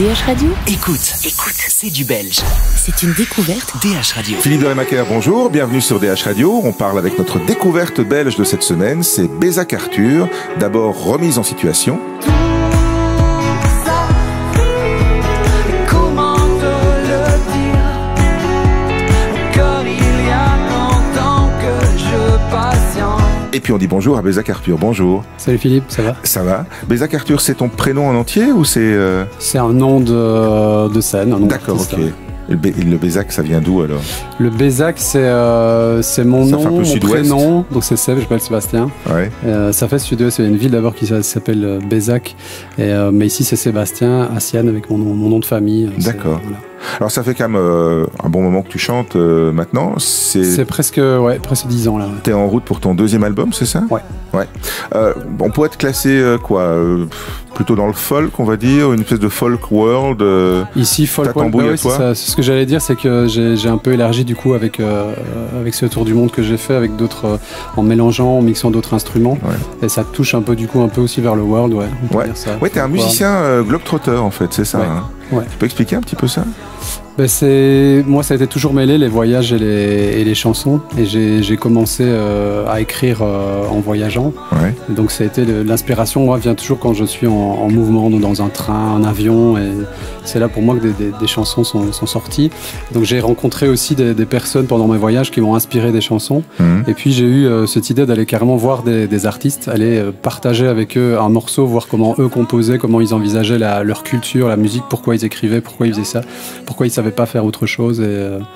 DH Radio. Écoute, c'est du belge. C'est une découverte DH Radio. Philippe de Rémaker, bonjour, bienvenue sur DH Radio. On parle avec notre découverte belge de cette semaine, c'est Bézac Arthur. D'abord, remise en situation. Et puis on dit bonjour à Bézac Arthur, bonjour. Salut Philippe, ça va? Ça va. Bézac Arthur, c'est ton prénom en entier ou c'est... C'est un nom de scène. D'accord, ok. Le Bézac, ça vient d'où alors? Le Bézac, c'est mon nom, mon prénom, donc c'est Seb, je m'appelle Sébastien. Ouais. Ça fait sud-ouest, il y a une ville d'abord qui s'appelle Bézac, mais ici c'est Sébastien, Assiane avec mon nom de famille. D'accord. Voilà. Alors ça fait quand même un bon moment que tu chantes maintenant. C'est presque 10 ans là. Ouais. T'es en route pour ton deuxième album, c'est ça? Ouais. On pourrait te classer plutôt dans le folk, on va dire, une espèce de folk world. Ici folk world, c'est ce que j'allais dire, c'est que j'ai un peu élargi du coup avec ce tour du monde que j'ai fait avec d'autres, en mélangeant, en mixant d'autres instruments. Ouais. Et ça touche un peu aussi vers le world, ouais. On peut dire ça. Ouais, t'es un musicien globetrotter en fait, c'est ça. Ouais. Hein. Ouais. Tu peux expliquer un petit peu ça? Moi, ça a été toujours mêlé, les voyages et les chansons. Et j'ai commencé à écrire en voyageant. Ouais. Et donc, ça a été l'inspiration. Moi, vient toujours quand je suis en mouvement, donc dans un train, un avion. Et c'est là pour moi que des chansons sont sorties. Donc, j'ai rencontré aussi des personnes pendant mes voyages qui m'ont inspiré des chansons. Et puis, j'ai eu cette idée d'aller carrément voir des artistes, aller partager avec eux un morceau, voir comment eux composaient, comment ils envisageaient leur culture, la musique, pourquoi ils écrivaient, pourquoi ils faisaient ça, pourquoi ils savaient pas faire autre chose.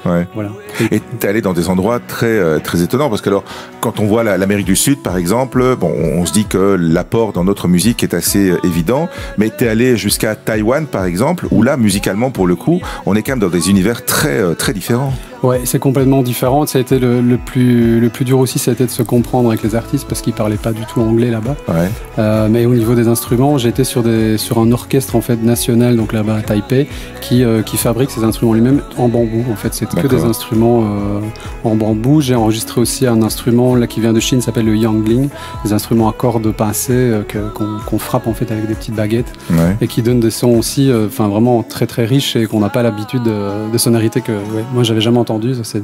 Voilà. Et t'es allé dans des endroits très étonnants parce que alors quand on voit l'Amérique du Sud par exemple, on se dit que l'apport dans notre musique est assez évident, mais t'es allé jusqu'à Taïwan par exemple où là musicalement pour le coup on est quand même dans des univers très différents. Ouais, c'est complètement différent. Ça a été le plus dur aussi, ça a été de se comprendre avec les artistes parce qu'ils parlaient pas du tout anglais là-bas. Ouais. Mais au niveau des instruments, j'ai été sur un orchestre en fait national, donc là-bas à Taipei, qui fabrique ces instruments lui-même en bambou. En fait, c'est que des instruments en bambou. J'ai enregistré aussi un instrument là qui vient de Chine, s'appelle le yangling, des instruments à cordes pincées qu'on frappe en fait avec des petites baguettes et qui donnent des sons aussi, vraiment très très riches et qu'on n'a pas l'habitude de sonorités que moi j'avais jamais entendu. C'est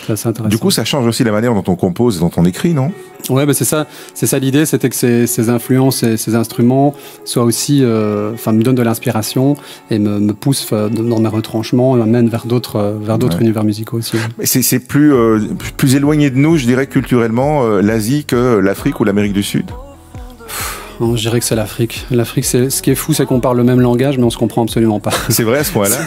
assez intéressant. Du coup, ça change aussi la manière dont on compose et dont on écrit, non? Ouais, c'est ça l'idée, c'était que ces influences et ces instruments soient aussi, me donnent de l'inspiration et me poussent dans mes retranchements, m'amènent vers d'autres univers musicaux aussi. Mais c'est plus éloigné de nous, je dirais culturellement, l'Asie que l'Afrique ou l'Amérique du Sud. Je dirais que c'est l'Afrique. L'Afrique, ce qui est fou, c'est qu'on parle le même langage, mais on se comprend absolument pas. C'est vrai à ce point-là?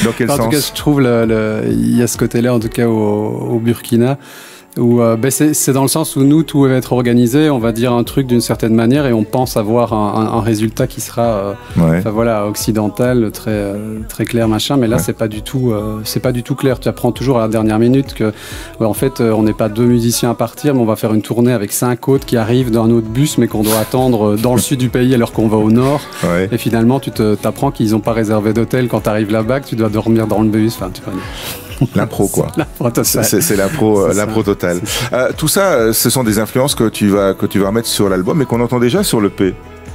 Dans quel sens? En tout cas, je trouve il y a ce côté-là, en tout cas au Burkina, où c'est dans le sens où nous, tout va être organisé, on va dire un truc d'une certaine manière et on pense avoir un résultat qui sera occidental, très clair, machin, mais là c'est pas du tout clair. Tu apprends toujours à la dernière minute que en fait on n'est pas deux musiciens à partir, mais on va faire une tournée avec 5 autres qui arrivent d'un autre bus mais qu'on doit attendre dans le sud du pays alors qu'on va au nord. Et finalement tu t'apprends qu'ils n'ont pas réservé d'hôtel quand tu arrives là-bas, que tu dois dormir dans le bus. Tu vois. L'impro quoi. C'est l'impro totale. Tout ça, ce sont des influences que tu vas remettre sur l'album et qu'on entend déjà sur l'EP.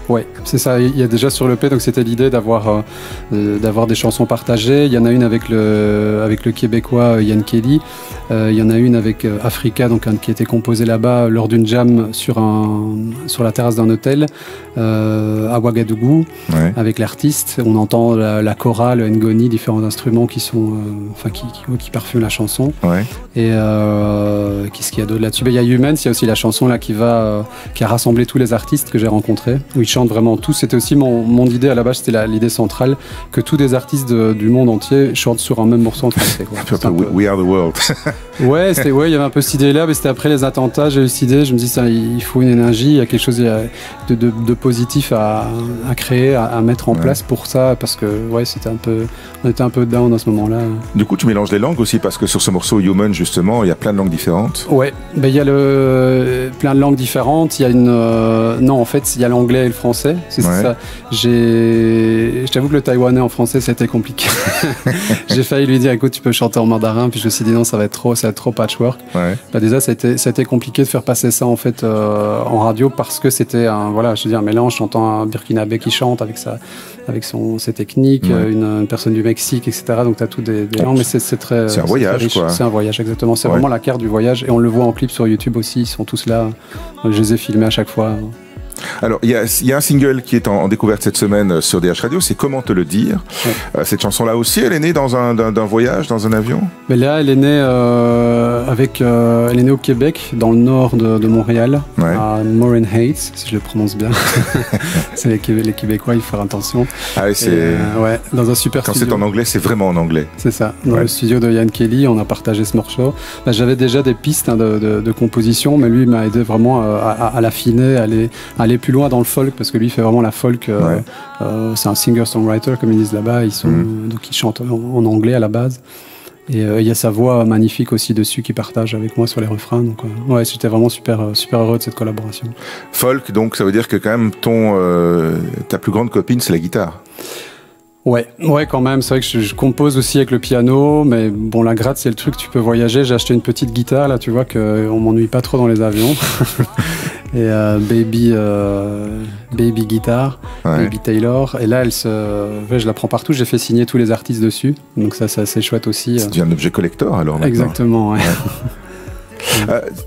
Ouais, c'est ça. Il y a déjà sur l'EP, donc c'était l'idée d'avoir des chansons partagées. Il y en a une avec le Québécois Yann Kelly. Il y en a une avec Africa, donc qui a été composée là-bas lors d'une jam sur la terrasse d'un hôtel à Ouagadougou, avec l'artiste. On entend la chorale, le ngoni, différents instruments qui sont, qui parfument la chanson. Et qu'est-ce qu'il y a d'autre là-dessus? Il y a Humans, il y a aussi la chanson là qui a rassemblé tous les artistes que j'ai rencontrés, où ils chantent vraiment tous. C'était aussi mon idée à la base, c'était l'idée centrale, que tous des artistes du monde entier chantent sur un même morceau en français. We are the world. il y avait un peu cette idée-là, mais c'était après les attentats, j'ai eu cette idée, je me dis il faut une énergie, il y a quelque chose de positif à créer, à mettre en place pour ça, parce que on était un peu down à ce moment-là. Du coup, tu mélanges les langues aussi, parce que sur ce morceau Human, justement, il y a plein de langues différentes. Ouais, il y a plein de langues différentes, il y a il y a l'anglais et le français français. C'est Ouais. ça. Je t'avoue que le taïwanais en français, c'était compliqué. J'ai failli lui dire, écoute, tu peux chanter en mandarin, puis je me suis dit non, ça va être trop patchwork. Ouais. Bah déjà, ça a été compliqué de faire passer ça en fait en radio parce que c'était un mélange. J'entends un Burkinabé qui chante avec ses techniques, Ouais. une personne du Mexique, etc. Donc t'as tout des langues, mais c'est très. C'est un voyage, très riche. quoi. C'est un voyage, exactement. C'est Ouais. vraiment la carte du voyage, et on le voit en clip sur YouTube aussi. Ils sont tous là. Je les ai filmés à chaque fois. Alors, il y a un single qui est en découverte cette semaine sur DH Radio, c'est Comment te le dire. Ouais. Cette chanson-là aussi, elle est née d'un voyage, dans un avion? Mais là, elle est née elle est née au Québec, dans le nord de Montréal, Ouais. à Morin Heights, si je le prononce bien. C'est les Québécois, il faut faire attention. Ah oui, Ouais, dans un super quand studio. c'est en anglais, c'est vraiment en anglais. C'est ça. Dans Ouais. le studio de Ian Kelly, on a partagé ce morceau. Bah, j'avais déjà des pistes de composition, mais lui il m'a aidé vraiment à l'affiner, à aller plus loin dans le folk, parce que lui il fait vraiment la folk. C'est un singer-songwriter, comme ils disent là-bas. Donc ils chantent en anglais à la base. Et il y a sa voix magnifique aussi dessus qui partage avec moi sur les refrains. Donc ouais, j'étais vraiment super heureux de cette collaboration. Folk, donc ça veut dire que quand même ta plus grande copine, c'est la guitare. Ouais, quand même. C'est vrai que je compose aussi avec le piano, mais bon, la gratte, c'est le truc, tu peux voyager. J'ai acheté une petite guitare, là, tu vois, qu'on m'ennuie pas trop dans les avions. Et baby guitare, Ouais. Baby Taylor. Et là, je la prends partout. J'ai fait signer tous les artistes dessus. Donc ça, c'est assez chouette aussi. Ça devient un objet collector alors maintenant. Exactement, ouais.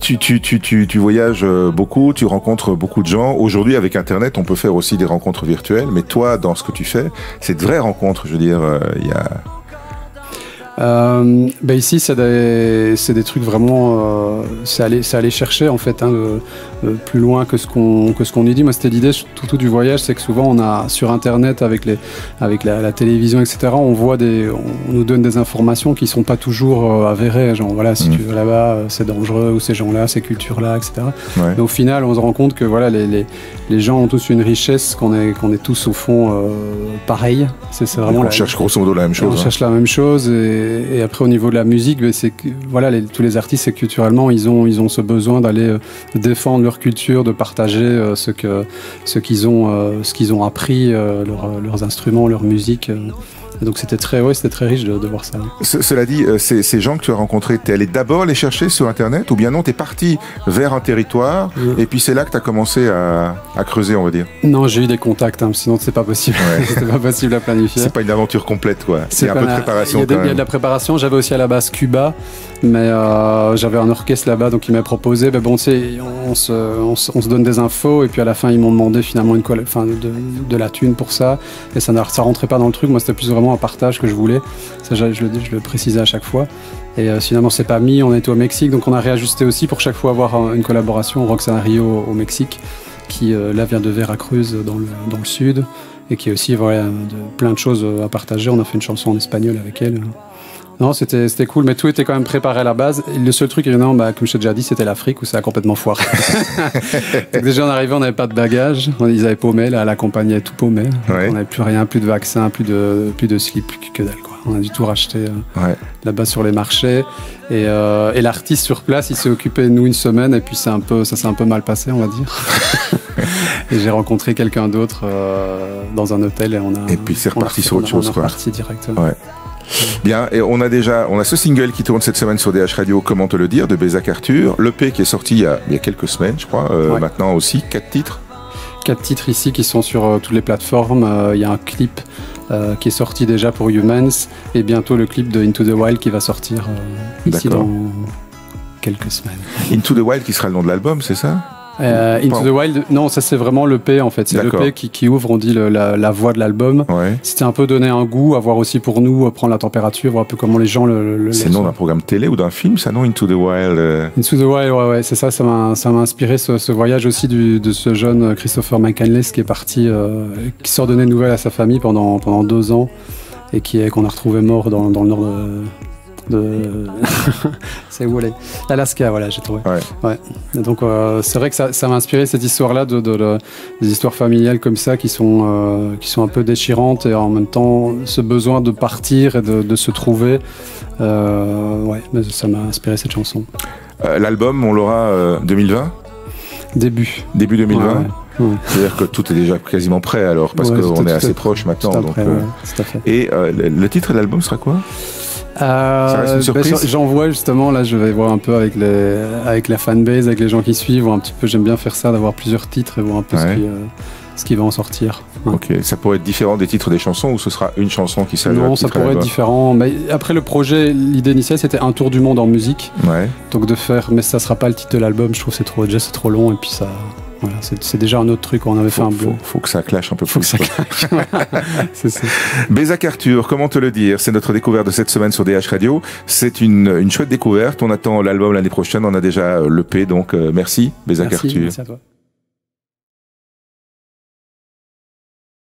Tu voyages beaucoup, tu rencontres beaucoup de gens. Aujourd'hui, avec Internet, on peut faire aussi des rencontres virtuelles. Mais toi, dans ce que tu fais, c'est de vraies rencontres. Je veux dire, il y a... Ici, c'est des trucs vraiment. C'est aller chercher en fait plus loin que ce qu'on y dit. Moi, c'était l'idée tout du voyage, c'est que souvent on a sur Internet avec la télévision, etc. On nous donne des informations qui sont pas toujours avérées. Genre voilà, si tu vas là-bas, c'est dangereux, ou ces gens-là, ces cultures-là, etc. Ouais. Mais au final, on se rend compte que voilà, les gens ont tous une richesse, qu'on est tous au fond pareils. C'est vraiment. On cherche grosso modo la même chose. On cherche la même chose. Et après, au niveau de la musique, c'est que voilà, tous les artistes, c'est culturellement, ils ont ce besoin d'aller défendre leur culture, de partager ce qu'ils ont appris, leurs instruments, leur musique. Et donc c'était très riche de voir ça. Cela dit, ces gens que tu as rencontrés, t'es allé d'abord les chercher sur Internet, ou bien non, t'es parti vers un territoire, et puis c'est là que t'as commencé à creuser, on va dire? Non, j'ai eu des contacts, sinon c'est pas possible. Ouais. C'était pas possible à planifier. C'est pas une aventure complète, quoi. Il y a un peu de préparation. Il y a de la préparation. J'avais aussi à la base Cuba, mais j'avais un orchestre là-bas, donc il m'a proposé. Ben bon, tu sais, on se donne des infos, et puis à la fin ils m'ont demandé finalement de la thune pour ça, et ça rentrait pas dans le truc. Moi, c'était plus vraiment un partage que je voulais. Ça, je le précisais à chaque fois. Et finalement, c'est pas mis. On était au Mexique, donc on a réajusté aussi pour chaque fois avoir une collaboration. Roxana Rio au Mexique, qui là vient de Veracruz dans le sud, et qui est aussi plein de choses à partager. On a fait une chanson en espagnol avec elle. Non, c'était cool, mais tout était quand même préparé à la base. Et le seul truc, évidemment, comme je t'ai déjà dit, c'était l'Afrique, où ça a complètement foiré. Donc déjà, en arrivant, on n'avait pas de bagages. Ils avaient paumé, là, la compagnie avait tout paumé. Ouais. On n'avait plus rien, plus de vaccins, plus de slip, plus que dalle, quoi. On a dû tout racheter là-bas sur les marchés. Et l'artiste sur place, il s'est occupé de nous une semaine, et puis ça s'est un peu mal passé, on va dire. Et j'ai rencontré quelqu'un d'autre dans un hôtel, et puis c'est reparti sur autre chose, quoi. On est reparti directement. Ouais. Bien, et on a ce single qui tourne cette semaine sur DH Radio, Comment te le dire, de Bézac Arthur. L'EP qui est sorti il y a quelques semaines, je crois, maintenant aussi, 4 titres. 4 titres ici qui sont sur toutes les plateformes. Il y a un clip qui est sorti déjà pour Humans, et bientôt le clip de Into the Wild qui va sortir ici dans quelques semaines. Into the Wild qui sera le nom de l'album, c'est ça? Into the Wild, non, ça c'est vraiment l'EP en fait. C'est l'EP qui ouvre, on dit, la voix de l'album. Ouais. C'était un peu donner un goût, à voir aussi pour nous, prendre la température, voir un peu comment les gens le c'est le nom d'un programme télé ou d'un film, ça, non? Into the Wild Into the Wild, ouais, c'est ça. Ça m'a inspiré ce voyage aussi de ce jeune Christopher McCandless qui est parti, qui sort donner des nouvelles à sa famille pendant 2 ans, et qu'on a retrouvé mort dans le nord c'est où aller? Alaska, voilà, j'ai trouvé. Ouais. Et donc c'est vrai que ça m'a inspiré cette histoire-là des histoires familiales comme ça qui sont un peu déchirantes, et en même temps ce besoin de partir et de se trouver. Mais ça m'a inspiré cette chanson. L'album, on l'aura 2020? Début 2020. C'est-à-dire que tout est déjà quasiment prêt alors, parce qu'on est assez proche maintenant. Donc, tout à fait. Et le titre de l'album sera quoi? Ça reste une surprise. J'en vois justement, là je vais voir un peu avec la fanbase, avec les gens qui suivent, voir un petit peu, j'aime bien faire ça, d'avoir plusieurs titres et voir un peu ce qui va en sortir. Ok, ça pourrait être différent des titres des chansons ou ce sera une chanson qui sert? Non, ça pourrait être différent. Mais après le projet, l'idée initiale c'était un tour du monde en musique. Donc de faire, mais ça sera pas le titre de l'album, je trouve que c'est trop long et puis ça... Voilà, c'est déjà un autre truc, on avait fait un bleu. Faut que ça clash un peu plus. Faut que ça clash. C'est ça. Bézac Arthur, comment te le dire? C'est notre découverte de cette semaine sur DH Radio. C'est une chouette découverte. On attend l'album l'année prochaine. On a déjà l'EP, donc merci Bézac Arthur. Merci à toi.